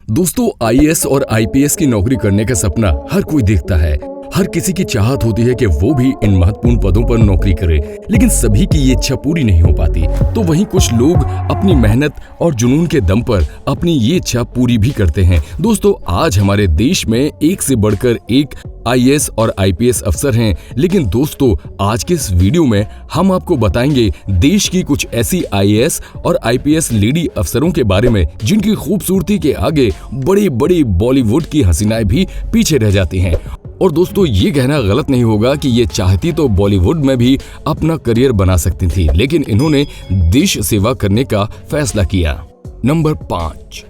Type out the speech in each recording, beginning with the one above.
दोस्तों, आईएएस और आईपीएस की नौकरी करने का सपना हर कोई देखता है। हर किसी की चाहत होती है कि वो भी इन महत्वपूर्ण पदों पर नौकरी करे, लेकिन सभी की ये इच्छा पूरी नहीं हो पाती। तो वहीं कुछ लोग अपनी मेहनत और जुनून के दम पर अपनी ये इच्छा पूरी भी करते हैं। दोस्तों, आज हमारे देश में एक से बढ़कर एक आईएएस और आईपीएस अफसर हैं, लेकिन दोस्तों आज के इस वीडियो में हम आपको बताएंगे देश की कुछ ऐसी आईएएस और आईपीएस लेडी अफसरों के बारे में जिनकी खूबसूरती के आगे बड़ी बड़ी बॉलीवुड की हसीनाएं भी पीछे रह जाती हैं। और दोस्तों, ये कहना गलत नहीं होगा कि ये चाहती तो बॉलीवुड में भी अपना करियर बना सकती थी, लेकिन इन्होंने देश सेवा करने का फैसला किया। Number 5,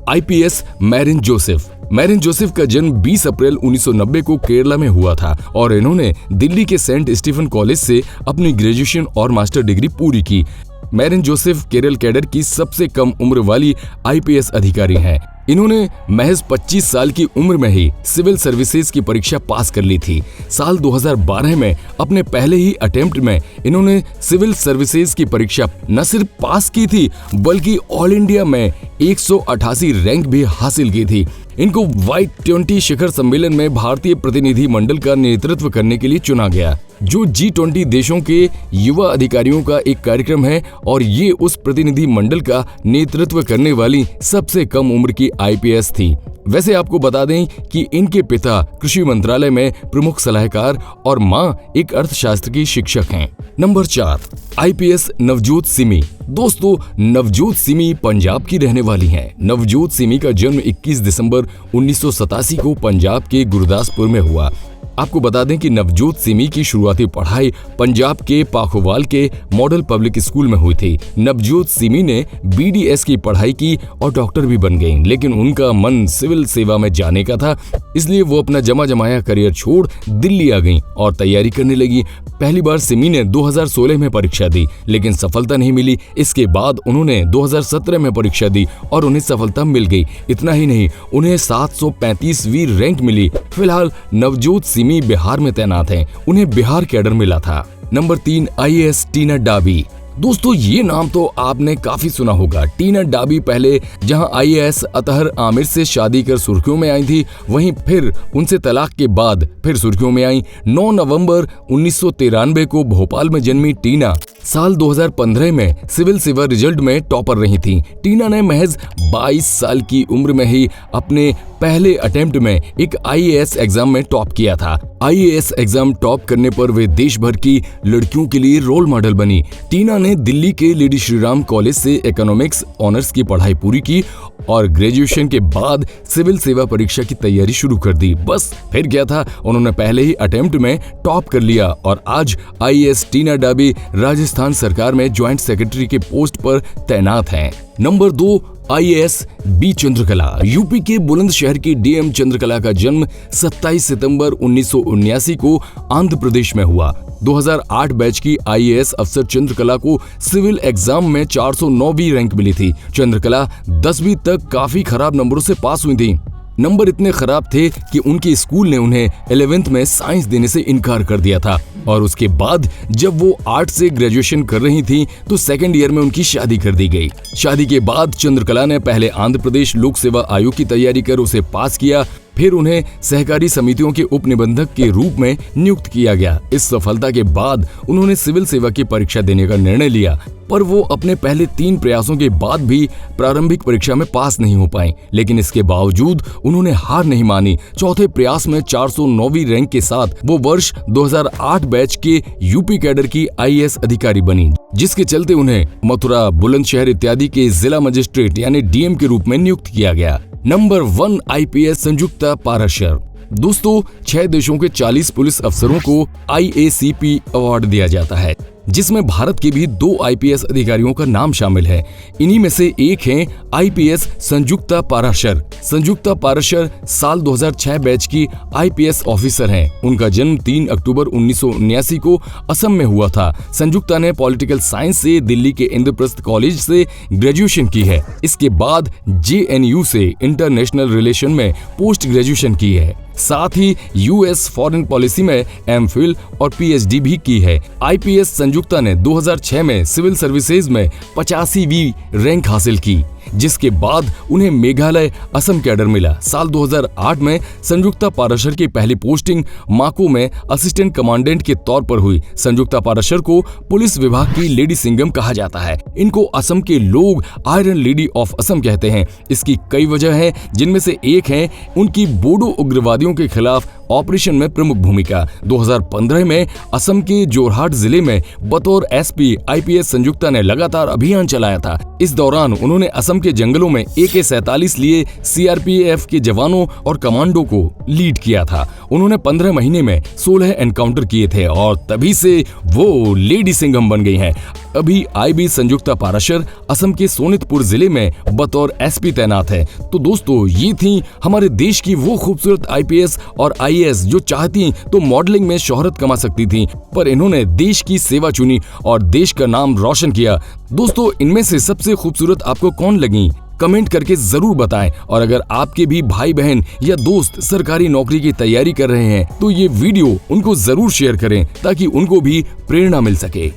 IPS marine Joseph. Marine Joseph का जन्म 20 अप्रैल 1990 को केरला में हुआ था और इन्होंने दिल्ली के सेंट स्टीफन कॉलेज से अपनी ग्रेजुएशन और मास्टर डिग्री पूरी की। मैरिन जोसेफ केरल कैडर की सबसे कम उम्र वाली आईपीएस अधिकारी हैं। इन्होंने महज 25 साल की उम्र में ही सिविल सर्विसेज की परीक्षा पास कर ली थी। साल 2012 में अपने पहले ही अटेम्प्ट में इन्होंने सिविल सर्विसेज की परीक्षा न सिर्फ पास की थी बल्कि ऑल इंडिया में 188 रैंक भी हासिल की थी। इनको Y20 शिखर सम्मेलन में भारतीय प्रतिनिधि मंडल का नेतृत्व करने के लिए चुना गया, जो G20 देशों के युवा अधिकारियों का एक कार्यक्रम है और ये उस प्रतिनिधि मंडल का नेतृत्व करने वाली सबसे कम उम्र की आईपीएस थी। वैसे आपको बता दें कि इनके पिता कृषि मंत्रालय में प्रमुख सलाहकार और मां एक अर्थशास्त्र की शिक्षक हैं। Number 4, IPS Navjot Simi. दोस्तों, नवजोत सिमी पंजाब की रहने वाली हैं। नवजोत सिमी का जन्म 21 दिसंबर 1987 को पंजाब के गुरदासपुर में हुआ। आपको बता दें कि नवजोत सिमी की शुरुआती पढ़ाई पंजाब के पाखोवाल के मॉडल पब्लिक स्कूल में हुई थी। नवजोत सिमी ने बीडीएस की पढ़ाई की और डॉक्टर भी बन गईं, लेकिन उनका मन सिविल सेवा में जाने का था, इसलिए वो अपना जमा जमाया करियर छोड़ दिल्ली आ गईं और तैयारी करने लगी। पहली बार सिमी ने 2016 में परीक्षा दी, लेकिन सफलता नहीं मिली। इसके बाद उन्होंने 2017 में परीक्षा दी और उन्हें सफलता मिल गई। इतना ही नहीं, उन्हें 735वीं रैंक मिली। फिलहाल नवजोत सिमी बिहार में तैनात हैं। उन्हें बिहार कैडर मिला था। नंबर 3, आईएएस टीना डाबी। दोस्तों, ये नाम तो आपने काफी सुना होगा। टीना डाबी पहले जहां आईएएस अतहर आमिर से शादी कर सुर्खियों में आई थी, वहीं फिर उनसे तलाक के बाद फिर सुर्खियों में आई। 9 नवंबर 1993 को भोपाल में जन्मी टीना साल 2015 में सिविल सेवा रिजल्ट में टॉपर रही थी। टीना ने महज 22 साल की उम्र में ही अपने पहले अटेम्प्ट में एक आईएएस एग्जाम में टॉप किया था। आईएएस एग्जाम टॉप करने पर वे देश भर की लड़कियों के लिए रोल मॉडल बनी। टीना ने दिल्ली के लेडी श्रीराम कॉलेज से इकोनॉमिक्स ऑनर्स की पढ़ाई पूरी की और ग्रेजुएशन के बाद सिविल सेवा परीक्षा की तैयारी शुरू कर दी। बस फिर क्या था, उन्होंने पहले ही अटेम्प्ट में टॉप कर लिया और आज आईएएस टीना डाबी राजस्थान सरकार में ज्वाइंट सेक्रेटरी के पोस्ट पर तैनात हैं। Number 2, IAS B Chandrakala. UP के बुलंदशहर की डीएम चंद्रकला का जन्म 27 सितंबर 1979 को आंध्र प्रदेश में हुआ। 2008 बैच की आईएएस अफसर चंद्रकला को सिविल एग्जाम में 409वीं रैंक मिली थी। चंद्रकला 10वीं तक काफी खराब नंबरों से पास हुई थी। नंबर इतने खराब थे कि उनके स्कूल ने उन्हें 11th में साइंस देने से इनकार कर दिया था और उसके बाद जब वो आर्ट से ग्रेजुएशन कर रही थी तो सेकंड ईयर में उनकी शादी कर दी गई। शादी के बाद चंद्रकला ने पहले आंध्र प्रदेश लोक सेवा आयोग की तैयारी कर उसे पास किया, फिर उन्हें सहकारी समितियों के उप निबंधक के रूप में नियुक्त किया गया। इस सफलता के बाद उन्होंने सिविल सेवा की परीक्षा देने का निर्णय लिया, पर वो अपने पहले 3 प्रयासों के बाद भी प्रारंभिक परीक्षा में पास नहीं हो पाए, लेकिन इसके बावजूद उन्होंने हार नहीं मानी। चौथे प्रयास में 409वीं रैंक के साथ वो वर्ष 2008 बैच के यूपी कैडर की आईएएस अधिकारी बनी, जिसके चलते उन्हें मथुरा, बुलंदशहर इत्यादि के जिला मजिस्ट्रेट यानी डीएम के रूप में नियुक्त किया गया। Number 1, IPS Sanjukta Parashar. दोस्तों, 6 देशों के 40 पुलिस अफसरों को IACP अवार्ड दिया जाता है, जिसमें भारत के भी 2 आईपीएस अधिकारियों का नाम शामिल है। इन्हीं में से एक हैं आईपीएस संजुक्ता पाराशर। संजुक्ता पाराशर साल 2006 बैच की आईपीएस ऑफिसर हैं। उनका जन्म 3 अक्टूबर 1979 को असम में हुआ था। संजुक्ता ने पॉलिटिकल साइंस से दिल्ली के इंद्रप्रस्थ कॉलेज से ग्रेजुएशन की है। इसके बाद JNU से इंटरनेशनल रिलेशन में पोस्ट ग्रेजुएशन की है। साथ ही यूएस फॉरेन पॉलिसी में एमफिल और पीएचडी भी की है। आईपीएस संजुक्ता ने 2006 में सिविल सर्विसेज में 85वीं रैंक हासिल की। जिसके बाद उन्हें मेघालय असम कैडर मिला। साल 2008 में संयुक्ता पाराशर की पहली पोस्टिंग माको में असिस्टेंट कमांडेंट के तौर पर हुई। संयुक्ता पाराशर को पुलिस विभाग की लेडी सिंघम कहा जाता है। इनको असम के लोग आयरन लेडी ऑफ असम कहते हैं। इसकी कई वजह है, जिनमें से एक है उनकी बोडो उग्रवादियों के खिलाफ ऑपरेशन में प्रमुख भूमिका। 2015 में असम के जोरहाट जिले में बतौर एसपी आईपीएस संयुक्ता ने लगातार अभियान चलाया था। इस दौरान उन्होंने असम के जंगलों में AK-47 लिए सीआरपीएफ के जवानों और कमांडो को लीड किया था। उन्होंने 15 महीने में 16 एनकाउंटर किए थे और तभी से वो लेडी सिंघम बन गई हैं। अभी आईबी संयुक्ता पाराशर असम के सोनितपुर जिले में बतौर एसपी तैनात है। तो दोस्तों, ये थी हमारे देश की वो खूबसूरत आईपीएस और आईएएस जो चाहती तो मॉडलिंग में शोहरत कमा सकती थी, पर इन्होंने देश की सेवा चुनी और देश का नाम रोशन किया। दोस्तों, इनमें से सबसे खूबसूरत आपको कौन लगी? कमेंट करके जरूर बताएं। और अगर आपके भी भाई बहन या दोस्त सरकारी नौकरी की तैयारी कर रहे हैं तो ये वीडियो उनको जरूर शेयर करें ताकि उनको भी प्रेरणा मिल सके।